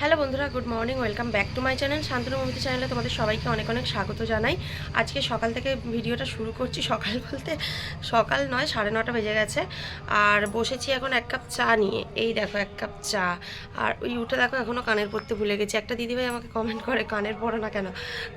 Hello বন্ধুরা, good morning. Welcome back to my channel Shantanu Mamita চ্যানেলে তোমাদের সবাইকে অনেক অনেক স্বাগত জানাই। আজকে সকাল থেকে ভিডিওটা শুরু করছি। সকাল বলতে সকাল নয়, 9:30 বেজে গেছে। আর বসেছি এখন এক কাপ চা নিয়ে। এই দেখো এক কাপ চা। আর ওই উঠে দেখো এখনও কানের পরতে ভুলে গেছি। একটা দিদিভাই আমাকে কমেন্ট করে কানের পরো না কেন।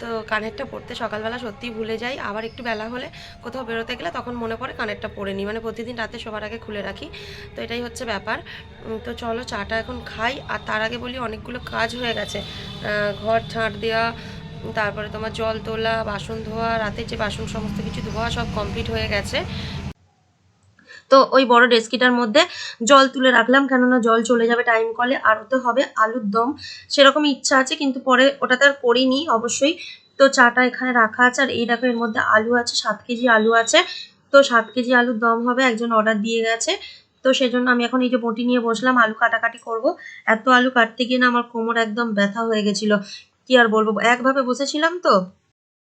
তো কানেরটা পরতে সকালবেলা সত্যিই ভুলে যাই। আবার একটু বেলা হলে কোথাও বেরোতে গেলে তখন মনে পড়ে কানেরটা পরে নিই, মানে প্রতিদিন রাতে শোবার আগে খুলে রাখি। তো এটাই হচ্ছে ব্যাপার। তো চলো চাটা এখন খাই। আর তার আগে বলি অনেকগুলো কাজ হয়ে গেছে। ঘর ঝাঁট দেওয়া, তারপরে তোমার জল তোলা, বাসন ধোয়া, রাতের যে বাসন সমস্ত কিছু ধোয়া সব কমপ্লিট হয়ে গেছে। তো ওই বড় ডেস্কিটার মধ্যে জল তুলে রাখলাম, কেননা জল চলে যাবে টাইম কলে। আর ওতে হবে আলুর দম, সেরকম ইচ্ছা আছে, কিন্তু পরে ওটাতে আর করিনি অবশ্যই। তো চাটা এখানে রাখা আছে। আর এই দেখো এর মধ্যে আলু আছে, 7 কেজি আলু আছে। তো 7 কেজি আলুর দম হবে, একজন অর্ডার দিয়ে গেছে। তো সেজন্য আমি এখন এই যে বটি নিয়ে বসলাম, আলু কাটাকাটি করব। এত আলু কাটতে গিয়ে না আমার কোমর একদম ব্যথা হয়ে গেছিল। কি আর বলবো, একভাবে বসেছিলাম তো।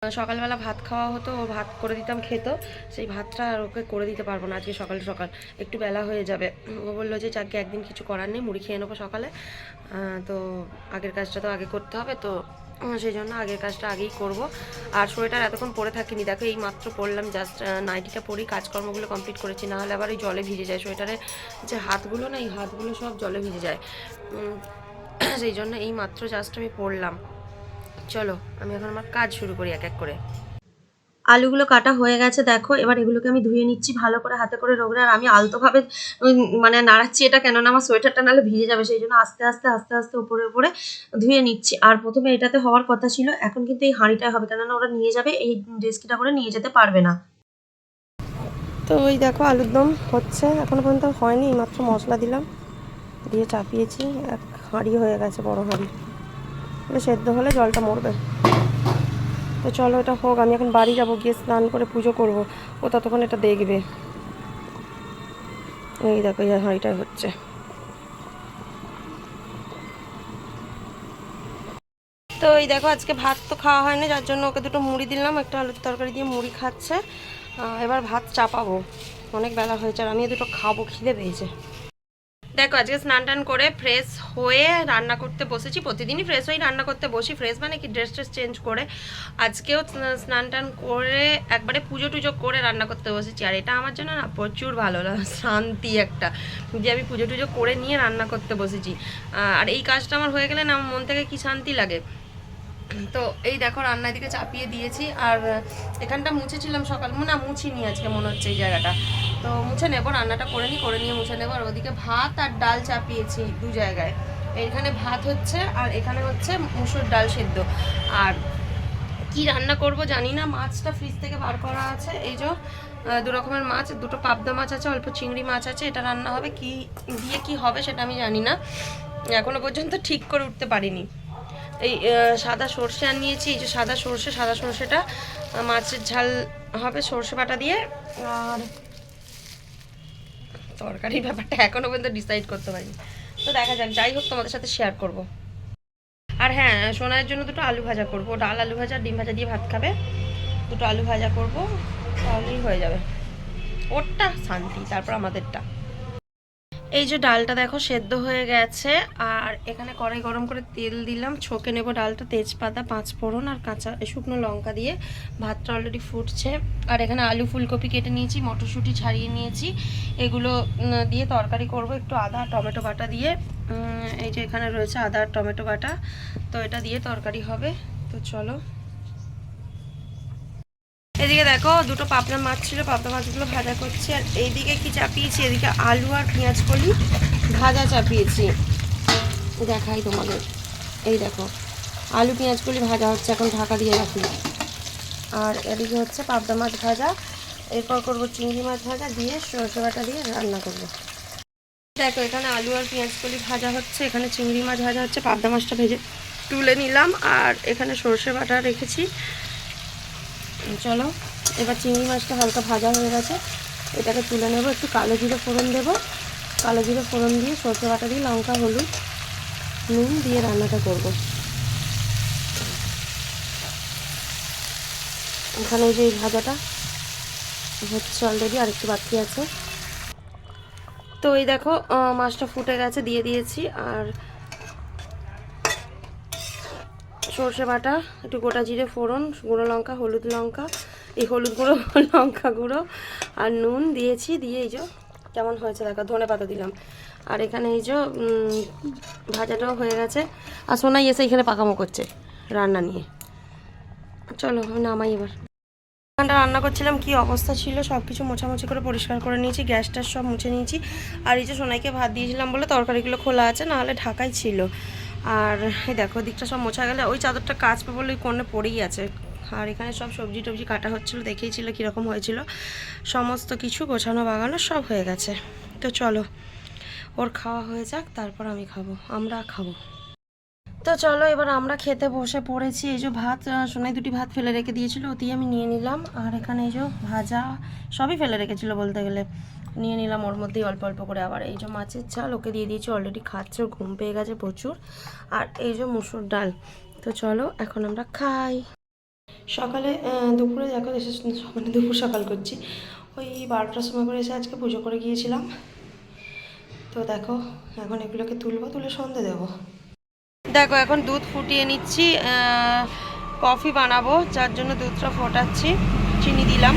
সকালবেলা ভাত খাওয়া হতো, ও ভাত করে দিতাম খেত। সেই ভাতটা আর ওকে করে দিতে পারবো না আজকে সকাল সকাল, একটু বেলা হয়ে যাবে। ও বললো যে যাকে একদিন কিছু করার নেই, মুড়ি খেয়ে নেবো সকালে। তো আগের কাজটা তো আগে করতে হবে, তো সেই জন্য আগের কাজটা আগেই করব। আর সোয়েটার এতক্ষণ পরে থাকিনি, দেখো এই মাত্র পরলাম, জাস্ট নাইটিটা পরেই কাজকর্মগুলো কমপ্লিট করেছি। নাহলে আবার ওই জলে ভিজে যায় সোয়েটারে, যে হাতগুলো না, এই হাতগুলো সব জলে ভিজে যায়। সেই জন্য এই মাত্র জাস্ট আমি পরলাম। চলো আমি এখন আমার কাজ শুরু করি এক এক করে। আলুগুলো কাটা হয়ে গেছে দেখো। এবার এগুলোকে আমি ধুয়ে নিচ্ছি ভালো করে হাতে করে রোগড়ে। আর আমি আলতোভাবে মানে নাড়াচ্ছি এটা, কেননা আমার সোয়েটারটা নাহলে ভিজে যাবে, সেই জন্য আস্তে আস্তে আস্তে আস্তে উপরে উপরে ধুয়ে নিচ্ছি। আর প্রথমে এটাতে হওয়ার কথা ছিল, এখন কিন্তু এই হাঁড়িটায় হবে, কেননা ওরা নিয়ে যাবে, এই ডেস্কিটা করে নিয়ে যেতে পারবে না। তো ওই দেখো আলুর দম হচ্ছে, এখনো পর্যন্ত হয়নি, মাত্র মশলা দিলাম, দিয়ে চাপিয়েছি। এক হাঁড়ি হয়ে গেছে, বড় হাঁড়ি। সেদ্ধ হলে জলটা মরবে। তো চলো এটা হোক, আমি এখন বাড়ি যাবো, গিয়ে স্নান করে পুজো করব। ও ততক্ষণ এটা দেখবে। এই দেখো এই হাঁড়িটাই হচ্ছে। তো এই দেখো আজকে ভাত তো খাওয়া হয়নি, যার জন্য ওকে দুটো মুড়ি দিলাম, একটা আলুর তরকারি দিয়ে মুড়ি খাচ্ছে। এবার ভাত চাপাবো, অনেক বেলা হয়েছে, আর আমি দুটো খাবো, খিদে পেয়েছে। দেখো আজকে স্নান টান করে ফ্রেশ হয়ে রান্না করতে বসেছি। প্রতিদিনই ফ্রেশ হয়েই রান্না করতে বসি, ফ্রেশ মানে কি ড্রেস ট্রেস চেঞ্জ করে। আজকেও স্নান টান করে একবারে পুজো টুজো করে রান্না করতে বসেছি। আর এটা আমার জন্য না প্রচুর ভালো লাগে, শান্তি একটা, যে আমি পুজো টুজো করে নিয়ে রান্না করতে বসেছি। আর এই কাজটা আমার হয়ে গেলে না আমার মন থেকে কি শান্তি লাগে। তো এই দেখো রান্নার দিকে চাপিয়ে দিয়েছি। আর এখানটা মুছেছিলাম সকাল, না মুছিনি আজকে মনে হচ্ছে এই জায়গাটা। তো মুছে নেবো, রান্নাটা করে নিয়ে মুছে নেবো। আর ওদিকে ভাত আর ডাল চাপিয়েছি দু জায়গায়। এখানে ভাত হচ্ছে আর এখানে হচ্ছে মুসুর ডাল সেদ্ধ। আর কি রান্না করব জানি না। মাছটা ফ্রিজ থেকে বার করা আছে, এই যে দু রকমের মাছ, দুটো পাবদা মাছ আছে, অল্প চিংড়ি মাছ আছে। এটা রান্না হবে, কি দিয়ে কি হবে সেটা আমি জানি না, এখনো পর্যন্ত ঠিক করে উঠতে পারিনি। এই সাদা সর্ষে আনিয়েছি, এই যে সাদা সর্ষেটা মাছের ঝাল হবে সর্ষে বাটা দিয়ে। আর তরকারির ব্যাপারটা এখনো পর্যন্ত ডিসাইড করতে পারিনি, তো দেখা যাক, যাই হোক তোমাদের সাথে শেয়ার করব। আর হ্যাঁ, সোনার জন্য দুটো আলু ভাজা করব, ডাল আলু ভাজা ডিম ভাজা দিয়ে ভাত খাবে। দুটো আলু ভাজা করব, তাহলেই হয়ে যাবে, ওরটা শান্তি, তারপর আমাদেরটা। এই যে ডালটা দেখো সেদ্ধ হয়ে গেছে। আর এখানে কড়াই গরম করে তেল দিলাম, ছকে নেব ডালটা, তেজপাতা, 5 ফোড়ন আর কাঁচা শুকনো লঙ্কা দিয়ে। ভাতটা অলরেডি ফুটছে। আর এখানে আলু ফুলকপি কেটে নিয়েছি, মটরশুঁটি ছাড়িয়ে নিয়েছি, এগুলো দিয়ে তরকারি করব একটু আদা টমেটো বাটা দিয়ে। এই যে এখানে রয়েছে আদা আর টমেটো বাটা, তো এটা দিয়ে তরকারি হবে। তো চলো, এদিকে দেখো দুটো পাবদা মাছ ছিল, পাবদা মাছগুলো ভাজা করছি। আর এইদিকে কি চাপিয়েছি, এদিকে আলু আর পেঁয়াজ কলি ভাজা চাপিয়েছি, দেখাই তোমাদের। এই দেখো আলু পেঁয়াজ কলি ভাজা হচ্ছে, এখন ঢাকা দিয়ে রাখি। আর এদিকে হচ্ছে পাবদা মাছ ভাজা, এরপর করবো চিংড়ি মাছ ভাজা দিয়ে সরষে বাটা দিয়ে রান্না করবো। দেখো এখানে আলু আর পেঁয়াজ কলি ভাজা হচ্ছে, এখানে চিংড়ি মাছ ভাজা হচ্ছে, পাবদা মাছটা ভেজে তুলে নিলাম। আর এখানে সরষে বাটা রেখেছি। চলো এবার চিংড়ি মাছটা হালকা ভাজা হয়ে গেছে, এটাকে তুলে নেব। একটু কালো জিরে ফোড়ন দেবো, কালো জিরে ফোড়ন দিয়ে সরষে বাটা দিয়ে লঙ্কা হলুদ নুন দিয়ে রান্নাটা করব। ওখানে যে এই ভাজাটা হচ্ছে অলরেডি, আর একটু বাকি আছে। তো এই দেখো মাছটা ফুটে গেছে, দিয়ে দিয়েছি। আর সর্ষে বাটা, একটু গোটা জিরে ফোড়ন, গুঁড়ো লঙ্কা, হলুদ লঙ্কা, এই হলুদ গুঁড়ো লঙ্কা গুঁড়ো আর নুন দিয়েছি। দিয়ে এই যে কেমন হয়েছে দেখো, ধনে পাতা দিলাম। আর এখানে এই যে ভাজাটাও হয়ে গেছে। আর সোনাই এসে এখানে পাকামো করছে রান্না নিয়ে। চলো নামাই এবার। এখানটা রান্না করছিলাম, কি অবস্থা ছিল, সব কিছু মোছামুছি করে পরিষ্কার করে নিয়েছি, গ্যাসটা সব মুছে নিয়েছি। আর এই যে সোনাইকে ভাত দিয়েছিলাম বলে তরকারিগুলো খোলা আছে, নাহলে ঢাকাই ছিল। আর এই দেখো দিকটা সব মোছা গেলে ওই চাদরটা কাচবে বলে ওই কোণে পড়েই আছে। আর এখানে সব সবজি টবজি কাটা হচ্ছিলো, দেখেইছিল কীরকম হয়েছিল। সমস্ত কিছু গোছানো বাগানো সব হয়ে গেছে। তো চলো ওর খাওয়া হয়ে যাক, তারপর আমি খাবো, আমরা খাবো। তো চলো এবার আমরা খেতে বসে পড়েছি। এই যে ভাত, সোনাই দুটি ভাত ফেলে রেখে দিয়েছিল, ওতেই আমি নিয়ে নিলাম। আর এখানে এই যে ভাজা সবই ফেলে রেখেছিল বলতে গেলে, নিয়ে নিলাম ওর মধ্যেই অল্প অল্প করে। আবার এই যে মাছের ঝাল ওকে দিয়ে দিয়েছি, অলরেডি খাচ্ছে, ওর ঘুম পেয়ে গেছে প্রচুর। আর এই যে মুসুর ডাল। তো চলো এখন আমরা খাই। সকালে দুপুরে দেখো এসে, মানে দুপুর সকাল করছি, ওই 12টার সময় করে এসে আজকে পুজো করে গিয়েছিলাম। তো দেখো এখন এগুলোকে তুলবো, তুলে সন্ধে দেবো। দেখো এখন দুধ ফুটিয়ে নিচ্ছি, কফি বানাবো, যার জন্য দুধটা ফোটাচ্ছি, চিনি দিলাম।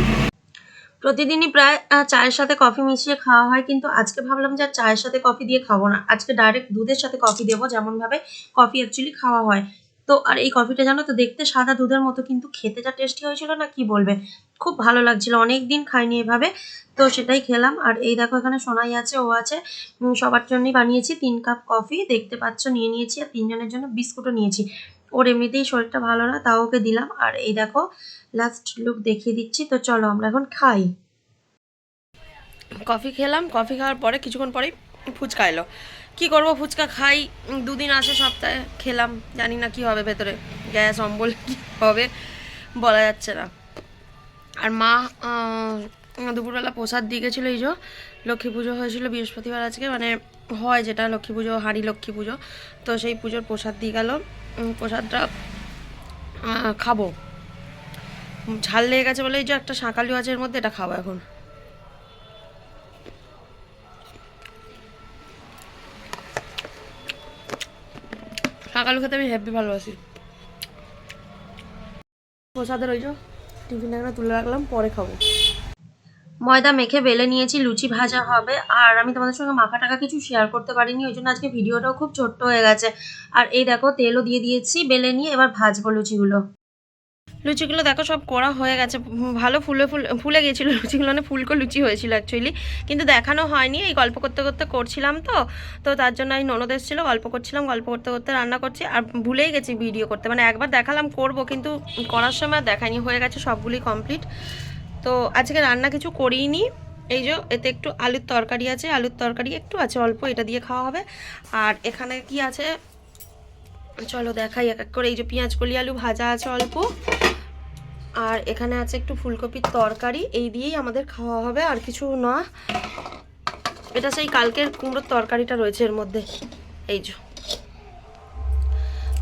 প্রতিদিনই প্রায় চায়ের সাথে কফি মিশিয়ে খাওয়া হয়, কিন্তু আজকে ভাবলাম যে চায়ের সাথে কফি দিয়ে খাবো না, আজকে ডাইরেক্ট দুধের সাথে কফি দেবো, যেমনভাবে কফি অ্যাকচুয়ালি খাওয়া হয়। তো আর এই কফিটা জানো তো দেখতে সাদা দুধের মতো, কিন্তু খেতে যা টেস্টি হয়েছিল না কি বলবে, খুব ভালো লাগছিল, অনেক দিন খাইনি এভাবে। তো সেটাই খেলাম। আর এই দেখো এখানে সোনাই আছে, ও আছে, সবার জন্যই বানিয়েছি 3 কাপ কফি, দেখতে পাচ্ছ নিয়ে নিয়েছি। আর 3 জনের জন্য বিস্কুটও নিয়েছি, ওর এমনিতেই শরীরটা ভালো না, তাও ওকে দিলাম। আর এই দেখো লাস্ট লুক দেখিয়ে দিচ্ছি। তো চলো আমরা এখন খাই। কফি খেলাম, কফি খাওয়ার পরে কিছুক্ষণ পরেই ফুচকা এলো। কী করবো, ফুচকা খাই, 2 দিন আসে সপ্তাহে, খেলাম, জানি না কি হবে ভেতরে, গ্যাস অম্বল কী হবে বলা যাচ্ছে না। আর মা দুপুরবেলা প্রসাদ দিয়ে গেছিলো। এই যে লক্ষ্মী পুজো হয়েছিল বৃহস্পতিবার আজকে, মানে হয় যেটা লক্ষ্মী পুজো, হাঁড়ি লক্ষ্মী পুজো, তো সেই পুজোর প্রসাদ দিয়ে গেল। প্রসাদটা খাবো, ঝাল লেগে গেছে বলে এই যে একটা শাঁকালি আছে এর মধ্যে, এটা খাবো এখন। শাঁকালু খেতে আমি হেভি ভালোবাসি। প্রসাদের ওই যে টিফিনটা এখানে তুলে রাখলাম, পরে খাবো। ময়দা মেখে বেলে নিয়েছি, লুচি ভাজা হবে। আর আমি তোমাদের সঙ্গে মাখা টাকা কিছু শেয়ার করতে পারিনি, ওই জন্য আজকে ভিডিওটাও খুব ছোট্ট হয়ে গেছে। আর এই দেখো তেলও দিয়ে দিয়েছি বেলে নিয়ে, এবার ভাজবো লুচিগুলো। লুচিগুলো দেখো সব করা হয়ে গেছে, ভালো ফুলে গিয়েছিলো লুচিগুলো, মানে ফুলকো লুচি হয়েছিল অ্যাকচুয়ালি, কিন্তু দেখানো হয়নি, এই গল্প করতে করতে করছিলাম। তো তার জন্য এই ননদ এসেছিলো, গল্প করছিলাম, গল্প করতে করতে রান্না করছি। আর ভুলেই গেছি ভিডিও করতে, মানে একবার দেখালাম করব, কিন্তু করার সময় দেখায়নি, হয়ে গেছে সবগুলি কমপ্লিট। তো আজকে রান্না কিছু করিনি। এই যে এতে একটু আলুর তরকারি আছে, আলুর তরকারি একটু আছে অল্প, এটা দিয়ে খাওয়া হবে। আর এখানে কি আছে চলো দেখাই এক এক করে। এই যে পেঁয়াজ কলি আলু ভাজা আছে অল্প, আর এখানে আছে একটু ফুলকপির তরকারি, এই দিয়েই আমাদের খাওয়া হবে, আর কিছু না। এটা সেই কালকের কুমড়োর তরকারিটা রয়েছে এর মধ্যে, এই যে।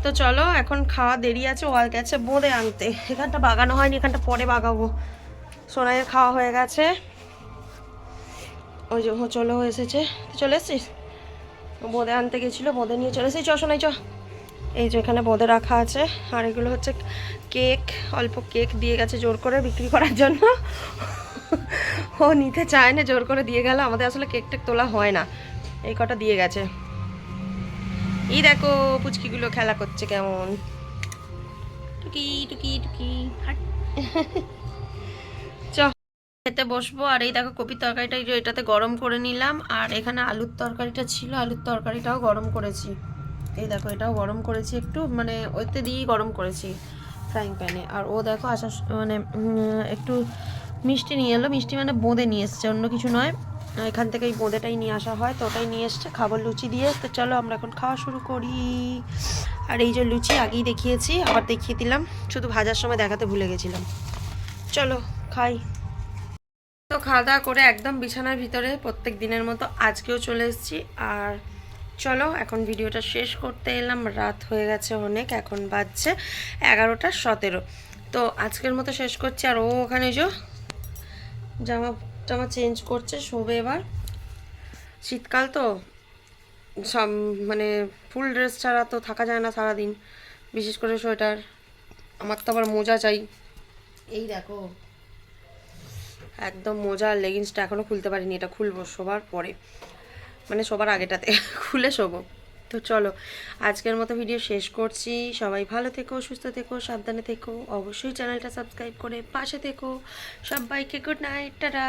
তো চলো এখন খাওয়া দেরি আছে, ও গেছে বোঁদে আনতে, এখানটা বাগানো হয়নি, এখানটা পরে বাগাবো। সোনাইয়ের খাওয়া হয়ে গেছে, ওই যে চলো এসেছে, চলে এসছিস, বোঁদে আনতে গেছিলো, বোঁদে নিয়ে চলে এসেছি, চ সোনাই চ। এই যে এখানে বোঁদে রাখা আছে। আর এগুলো হচ্ছে কেক, অল্প কেক দিয়ে গেছে জোর করে বিক্রি করার জন্য, ও নিতে চায় না, জোর করে দিয়ে গেল। আমাদের আসলে কেক টেক তোলা হয় না, এই কটা দিয়ে গেছে। এই দেখো পুচকিগুলো খেলা করছে কেমন, টুকি টুকি টুকি হাট। চ খেতে বসবো। আর এই দেখো কপির তরকারিটা এটাতে গরম করে নিলাম। আর এখানে আলুর তরকারিটা ছিল, আলুর তরকারিটাও গরম করেছি। এই দেখো এটাও গরম করেছি একটু, মানে ওইতে দিয়েই গরম করেছি ফ্রাইং প্যানে। আর ও দেখো আসার মানে একটু মিষ্টি নিয়ে এলো, মিষ্টি মানে বোঁদে নিয়ে এসছে, অন্য কিছু নয়, এখান থেকে এই বোঁদেটাই নিয়ে আসা হয়, তো ওটাই নিয়ে এসছে, খাবার লুচি দিয়ে। তো চলো আমরা এখন খাওয়া শুরু করি। আর এই যে লুচি আগেই দেখিয়েছি, আবার দেখিয়ে দিলাম, শুধু ভাজার সময় দেখাতে ভুলে গেছিলাম। চলো খাই। তো খাওয়া দাওয়া করে একদম বিছানার ভিতরে প্রত্যেক দিনের মতো আজকেও চলে এসেছি। আর চলো এখন ভিডিওটা শেষ করতে এলাম, রাত হয়ে গেছে অনেক, এখন বাজছে 11:17। তো আজকের মতো শেষ করছি। আর ও ওখানে যে জামা টামা চেঞ্জ করছে, শোবে এবার, শীতকাল তো সব, মানে ফুল ড্রেস ছাড়া তো থাকা যায় না সারাদিন, বিশেষ করে সোয়েটার। আমার তো আবার মোজা চাই, এই দেখো একদম মোজা আর লেগিংসটা এখনও খুলতে পারিনি, এটা খুলবো শোবার পরে, মানে শোবার আগেটাতে খুলে শোবো। তো চলো আজকের মতো ভিডিও শেষ করছি। সবাই ভালো থেকো, সুস্থ থেকো, সাবধানে থেকো, অবশ্যই চ্যানেলটা সাবস্ক্রাইব করে পাশে থেকো। সবাইকে গুড নাইট, টাটা।